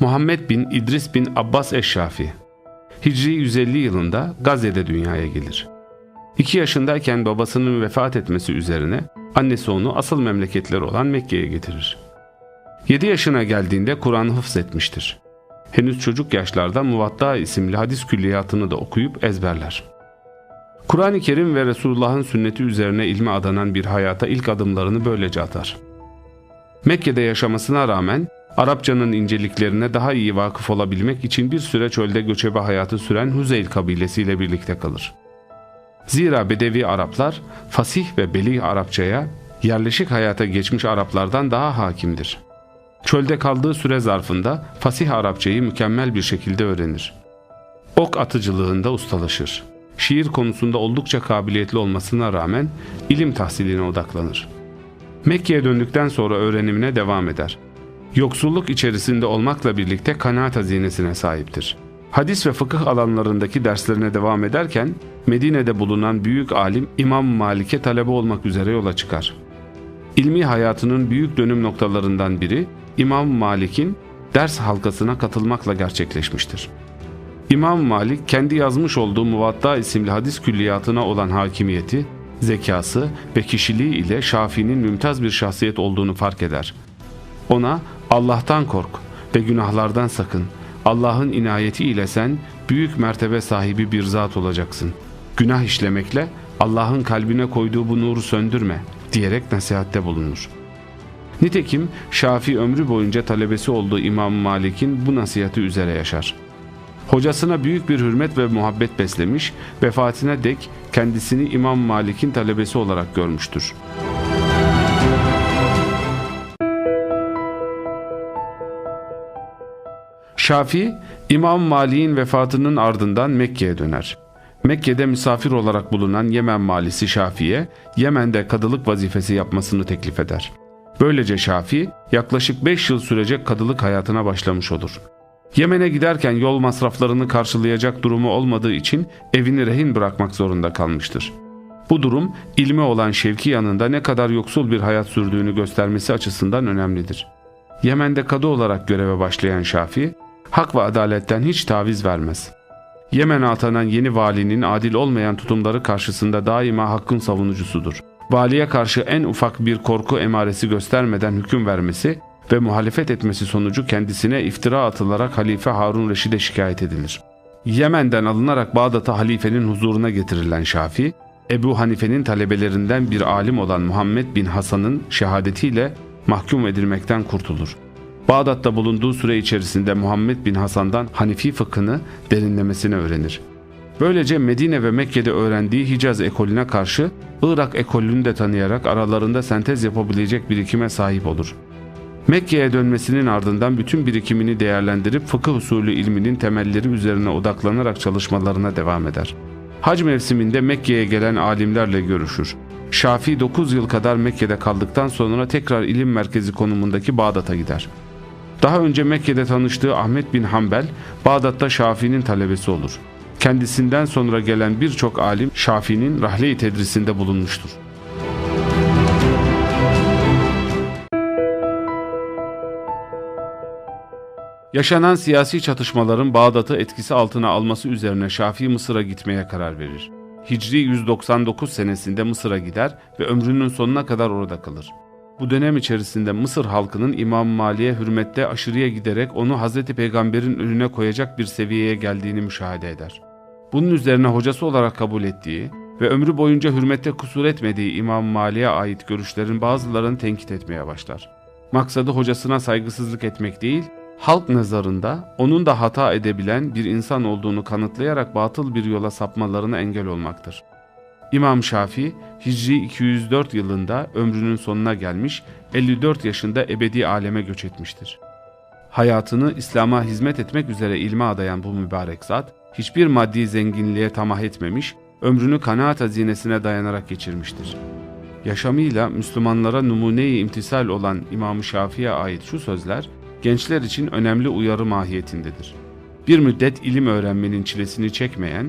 Muhammed bin İdris bin Abbas Eşşafi, Hicri 150 yılında Gazze'de dünyaya gelir. 2 yaşındayken babasının vefat etmesi üzerine annesi onu asıl memleketleri olan Mekke'ye getirir. 7 yaşına geldiğinde Kur'an'ı hıfzetmiştir. Henüz çocuk yaşlarda Muvatta isimli hadis külliyatını da okuyup ezberler. Kur'an-ı Kerim ve Resulullah'ın sünneti üzerine ilme adanan bir hayata ilk adımlarını böylece atar. Mekke'de yaşamasına rağmen Arapçanın inceliklerine daha iyi vakıf olabilmek için bir süre çölde göçebe hayatı süren Huzeyl kabilesiyle birlikte kalır. Zira Bedevi Araplar fasih ve belih Arapçaya yerleşik hayata geçmiş Araplardan daha hakimdir. Çölde kaldığı süre zarfında fasih Arapçayı mükemmel bir şekilde öğrenir. Ok atıcılığında ustalaşır. Şiir konusunda oldukça kabiliyetli olmasına rağmen ilim tahsiline odaklanır. Mekke'ye döndükten sonra öğrenimine devam eder. Yoksulluk içerisinde olmakla birlikte kanaat hazinesine sahiptir. Hadis ve fıkıh alanlarındaki derslerine devam ederken Medine'de bulunan büyük alim İmam Malik'e talebe olmak üzere yola çıkar. İlmi hayatının büyük dönüm noktalarından biri İmam Malik'in ders halkasına katılmakla gerçekleşmiştir. İmam Malik kendi yazmış olduğu Muvatta isimli hadis külliyatına olan hakimiyeti, zekası ve kişiliği ile Şafii'nin mümtaz bir şahsiyet olduğunu fark eder. Ona Allah'tan kork ve günahlardan sakın. Allah'ın inayeti ile sen büyük mertebe sahibi bir zat olacaksın. Günah işlemekle Allah'ın kalbine koyduğu bu nuru söndürme diyerek nasihatte bulunur. Nitekim Şafii ömrü boyunca talebesi olduğu İmam Malik'in bu nasihati üzere yaşar. Hocasına büyük bir hürmet ve muhabbet beslemiş, vefatına dek kendisini İmam Malik'in talebesi olarak görmüştür. Şafii, İmam Malik'in vefatının ardından Mekke'ye döner. Mekke'de misafir olarak bulunan Yemen valisi Şafii'ye Yemen'de kadılık vazifesi yapmasını teklif eder. Böylece Şafii yaklaşık 5 yıl sürecek kadılık hayatına başlamış olur. Yemen'e giderken yol masraflarını karşılayacak durumu olmadığı için evini rehin bırakmak zorunda kalmıştır. Bu durum ilme olan şevki yanında ne kadar yoksul bir hayat sürdüğünü göstermesi açısından önemlidir. Yemen'de kadı olarak göreve başlayan Şafii, hak ve adaletten hiç taviz vermez. Yemen'e atanan yeni valinin adil olmayan tutumları karşısında daima hakkın savunucusudur. Valiye karşı en ufak bir korku emaresi göstermeden hüküm vermesi ve muhalefet etmesi sonucu kendisine iftira atılarak Halife Harun Reşid'e şikayet edilir. Yemen'den alınarak Bağdat'a halifenin huzuruna getirilen Şafii, Ebu Hanife'nin talebelerinden bir alim olan Muhammed bin Hasan'ın şehadetiyle mahkum edilmekten kurtulur. Bağdat'ta bulunduğu süre içerisinde Muhammed bin Hasan'dan Hanefi fıkhını derinlemesine öğrenir. Böylece Medine ve Mekke'de öğrendiği Hicaz ekolüne karşı Irak ekolünü de tanıyarak aralarında sentez yapabilecek birikime sahip olur. Mekke'ye dönmesinin ardından bütün birikimini değerlendirip fıkıh usulü ilminin temelleri üzerine odaklanarak çalışmalarına devam eder. Hac mevsiminde Mekke'ye gelen alimlerle görüşür. Şafii 9 yıl kadar Mekke'de kaldıktan sonra tekrar ilim merkezi konumundaki Bağdat'a gider. Daha önce Mekke'de tanıştığı Ahmet bin Hanbel, Bağdat'ta Şafii'nin talebesi olur. Kendisinden sonra gelen birçok alim Şafii'nin rahle-i tedrisinde bulunmuştur. Yaşanan siyasi çatışmaların Bağdat'ı etkisi altına alması üzerine Şafii Mısır'a gitmeye karar verir. Hicri 199 senesinde Mısır'a gider ve ömrünün sonuna kadar orada kalır. Bu dönem içerisinde Mısır halkının İmam Malik'e hürmette aşırıya giderek onu Hazreti Peygamber'in önüne koyacak bir seviyeye geldiğini müşahede eder. Bunun üzerine hocası olarak kabul ettiği ve ömrü boyunca hürmette kusur etmediği İmam Malik'e ait görüşlerin bazılarını tenkit etmeye başlar. Maksadı hocasına saygısızlık etmek değil, halk nazarında onun da hata edebilen bir insan olduğunu kanıtlayarak batıl bir yola sapmalarına engel olmaktır. İmam Şafii, Hicri 204 yılında ömrünün sonuna gelmiş, 54 yaşında ebedi aleme göç etmiştir. Hayatını İslam'a hizmet etmek üzere ilme adayan bu mübarek zat, hiçbir maddi zenginliğe tamah etmemiş, ömrünü kanaat hazinesine dayanarak geçirmiştir. Yaşamıyla Müslümanlara numune-i imtisal olan İmam Şafii'ye ait şu sözler, gençler için önemli uyarı mahiyetindedir. Bir müddet ilim öğrenmenin çilesini çekmeyen,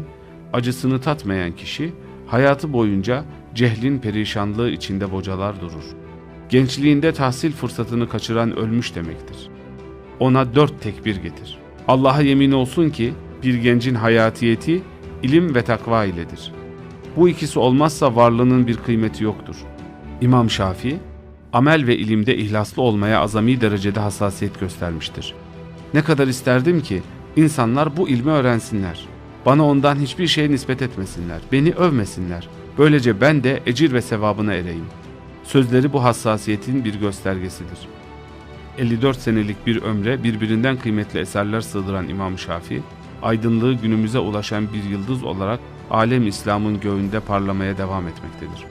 acısını tatmayan kişi, hayatı boyunca cehlin perişanlığı içinde bocalar durur. Gençliğinde tahsil fırsatını kaçıran ölmüş demektir. ona 4 tekbir getir. Allah'a yemin olsun ki bir gencin hayatiyeti ilim ve takva iledir. Bu ikisi olmazsa varlığının bir kıymeti yoktur. İmam Şafii, amel ve ilimde ihlaslı olmaya azami derecede hassasiyet göstermiştir. Ne kadar isterdim ki insanlar bu ilmi öğrensinler. Bana ondan hiçbir şey nispet etmesinler, beni övmesinler. Böylece ben de ecir ve sevabına ereyim. Sözleri bu hassasiyetin bir göstergesidir. 54 senelik bir ömre birbirinden kıymetli eserler sığdıran İmam Şafii, aydınlığı günümüze ulaşan bir yıldız olarak alem İslam'ın göğünde parlamaya devam etmektedir.